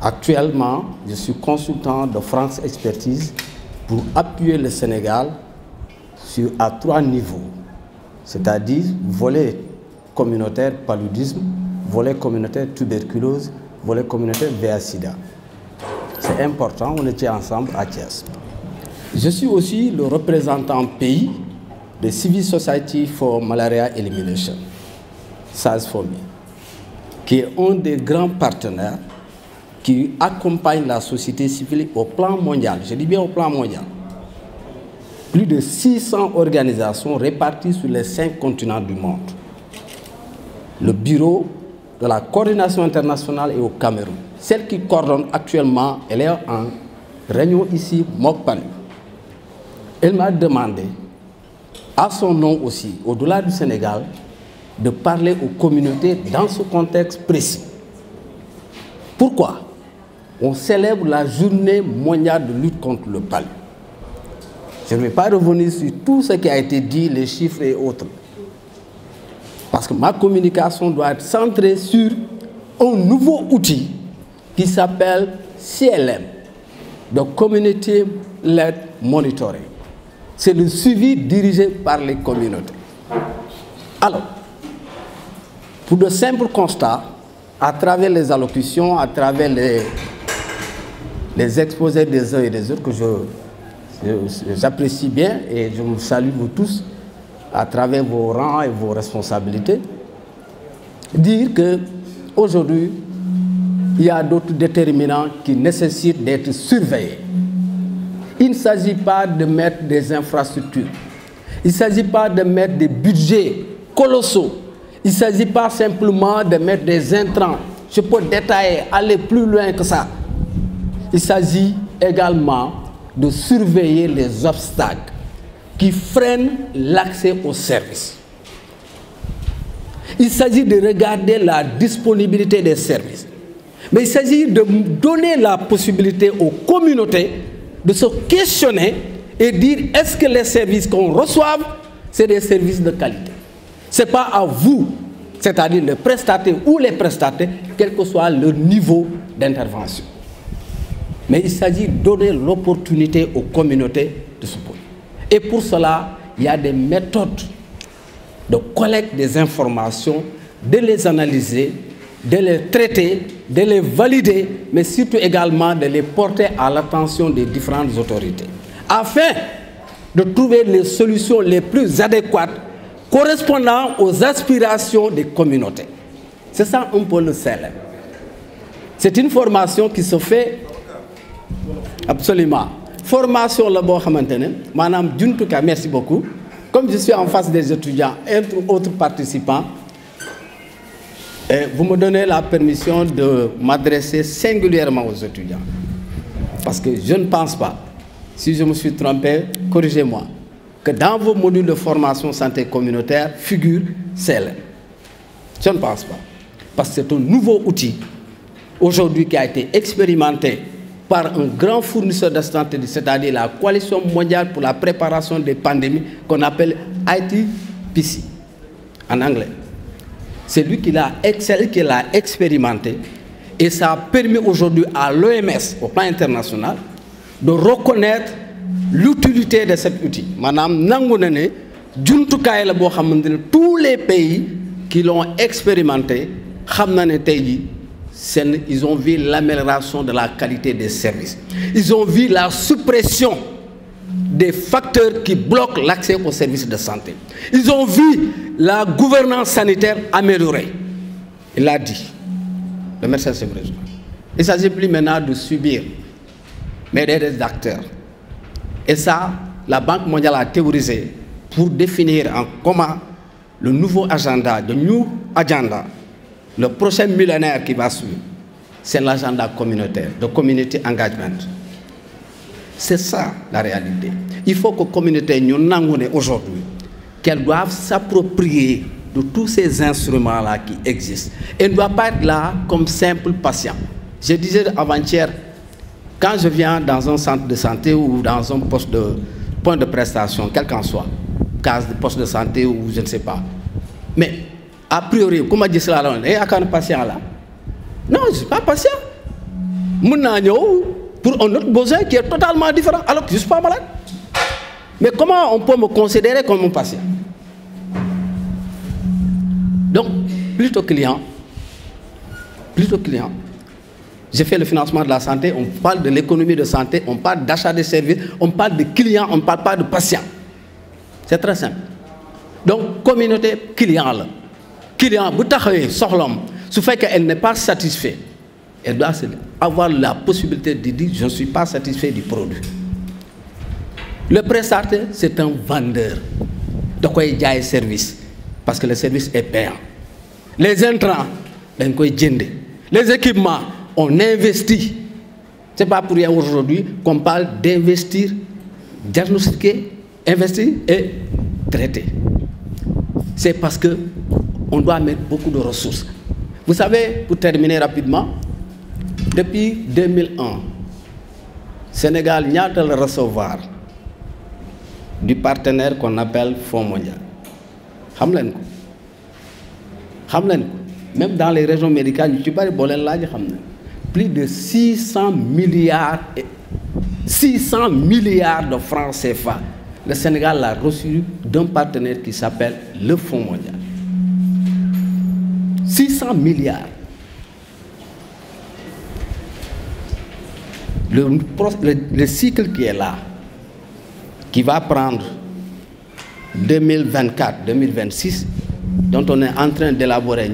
Actuellement, je suis consultant de France Expertise pour appuyer le Sénégal à 3 niveaux, c'est-à-dire volet communautaire paludisme, volet communautaire tuberculose, volet communautaire VIH/SIDA. C'est important, on était ensemble à Thiès. Je suis aussi le représentant pays de Civil Society for Malaria Elimination, SARS-4Me, qui est un des grands partenaires qui accompagne la société civile au plan mondial. Je dis bien au plan mondial. Plus de 600 organisations réparties sur les 5 continents du monde. Le bureau de la coordination internationale est au Cameroun. Celle qui coordonne actuellement, elle est en réunion ici, Mokpalu. Elle m'a demandé, à son nom aussi, au-delà du Sénégal, de parler aux communautés dans ce contexte précis. Pourquoi? On célèbre la journée mondiale de lutte contre le palu. Je ne vais pas revenir sur tout ce qui a été dit, les chiffres et autres. Parce que ma communication doit être centrée sur un nouveau outil qui s'appelle CLM, de Community Led Monitoring. C'est le suivi dirigé par les communautés. Alors, pour de simples constats, à travers les allocutions, à travers les exposés des uns et des autres que j'apprécie bien et je vous salue vous tous à travers vos rangs et vos responsabilités, dire qu'aujourd'hui, il y a d'autres déterminants qui nécessitent d'être surveillés. Il ne s'agit pas de mettre des infrastructures, il ne s'agit pas de mettre des budgets colossaux, il ne s'agit pas simplement de mettre des intrants. Je peux détailler, aller plus loin que ça. Il s'agit également de surveiller les obstacles qui freinent l'accès aux services. Il s'agit de regarder la disponibilité des services. Mais il s'agit de donner la possibilité aux communautés de se questionner et dire est-ce que les services qu'on reçoit, c'est des services de qualité. Ce n'est pas à vous, c'est-à-dire le prestataire ou les prestataires, quel que soit le niveau d'intervention. Mais il s'agit de donner l'opportunité aux communautés de se poser. Et pour cela, il y a des méthodes de collecte des informations, de les analyser, de les traiter, de les valider, mais surtout également de les porter à l'attention des différentes autorités, afin de trouver les solutions les plus adéquates correspondant aux aspirations des communautés. C'est ça un peu le CLM. C'est une formation qui se fait absolument. Formation là boo xamantene manam juntuka, merci beaucoup. Comme je suis en face des étudiants et autres participants, vous me donnez la permission de m'adresser singulièrement aux étudiants. Parce que je ne pense pas, si je me suis trompé, corrigez-moi, que dans vos modules de formation santé communautaire figure CLM. Je ne pense pas. Parce que c'est un nouveau outil, aujourd'hui qui a été expérimenté par un grand fournisseur de santé, c'est-à-dire la Coalition mondiale pour la préparation des pandémies, qu'on appelle ITPC, en anglais. C'est lui qui l'a expérimenté, et ça a permis aujourd'hui à l'OMS, au plan international, de reconnaître l'utilité de cet outil. Madame Nangounene, tous les pays qui l'ont expérimenté, ils ont vu l'amélioration de la qualité des services. Ils ont vu la suppression des facteurs qui bloquent l'accès aux services de santé. Ils ont vu la gouvernance sanitaire améliorée. Il l'a dit, le médecin chef régional. Il ne s'agit plus maintenant de subir, mais des acteurs. Et ça, la Banque mondiale a théorisé pour définir en comment le nouveau agenda, le New Agenda, le prochain millénaire qui va suivre, c'est l'agenda communautaire, de community engagement. C'est ça la réalité. Il faut que les communautés nous n'engouent aujourd'hui, qu'elles doivent s'approprier de tous ces instruments-là qui existent. Elles ne doivent pas être là comme simples patients. Je disais avant-hier, quand je viens dans un centre de santé ou dans un point de prestation, quel qu'en soit, case de poste de santé ou je ne sais pas, mais a priori, comment dire cela, il y a un patient là. Non, je ne suis pas patient. pour un autre besoin qui est totalement différent, alors que je ne suis pas malade. Mais comment on peut me considérer comme un patient? Donc, plutôt client, j'ai fait le financement de la santé, on parle de l'économie de santé, on parle d'achat de services, on parle de clients, on ne parle pas de patients. C'est très simple. Donc, communauté client, client, si elle n'est pas satisfaite, elle doit avoir la possibilité de dire je ne suis pas satisfait du produit. Le prestataire, c'est un vendeur. De quoi il y a un service? Parce que le service est payant. Les intrants, les équipements, on investit. Ce n'est pas pour rien aujourd'hui qu'on parle d'investir, diagnostiquer, investir et traiter. C'est parce qu'on doit mettre beaucoup de ressources. Vous savez, pour terminer rapidement, depuis 2001, Sénégal n'y a pas le recevoir du partenaire qu'on appelle Fonds mondial. Même dans les régions médicales, plus de 600 milliards de francs CFA. Le Sénégal l'a reçu d'un partenaire qui s'appelle le Fonds mondial. 600 milliards. Le cycle qui est là, qui va prendre 2024-2026, dont on est en train d'élaborer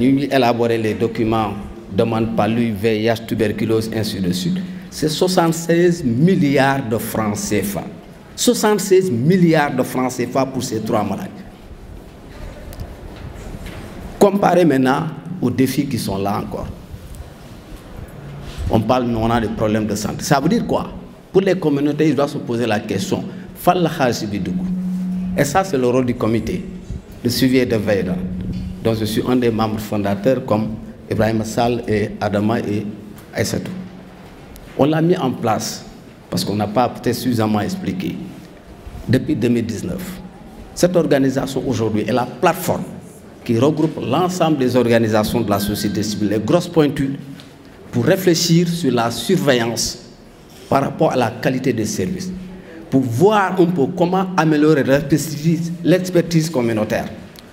les documents, demande palu, VIH, tuberculose, ainsi de suite, c'est 76 milliards de francs CFA. 76 milliards de francs CFA pour ces 3 maladies. Comparez maintenant aux défis qui sont là encore. On parle maintenant des problèmes de santé. Ça veut dire quoi? Pour les communautés, ils doivent se poser la question. Et ça, c'est le rôle du comité de suivi et de veille, dont je suis un des membres fondateurs, comme Ibrahim Sall et Adama et Aïssatou. On l'a mis en place, parce qu'on n'a pas peut-être suffisamment expliqué, depuis 2019. Cette organisation aujourd'hui est la plateforme qui regroupe l'ensemble des organisations de la société civile, les grosses pointures, pour réfléchir sur la surveillance par rapport à la qualité des services, pour voir un peu comment améliorer l'expertise communautaire.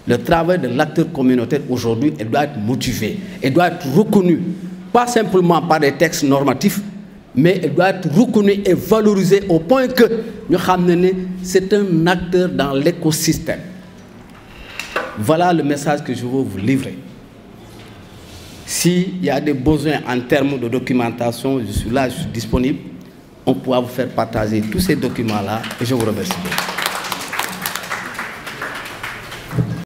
Le travail de l'acteur communautaire aujourd'hui, il doit être motivé, il doit être reconnu, pas simplement par des textes normatifs, mais il doit être reconnu et valorisé au point que c'est un acteur dans l'écosystème. Voilà le message que je veux vous livrer. S'il y a des besoins en termes de documentation, je suis là, je suis disponible. On pourra vous faire partager tous ces documents-là et je vous remercie.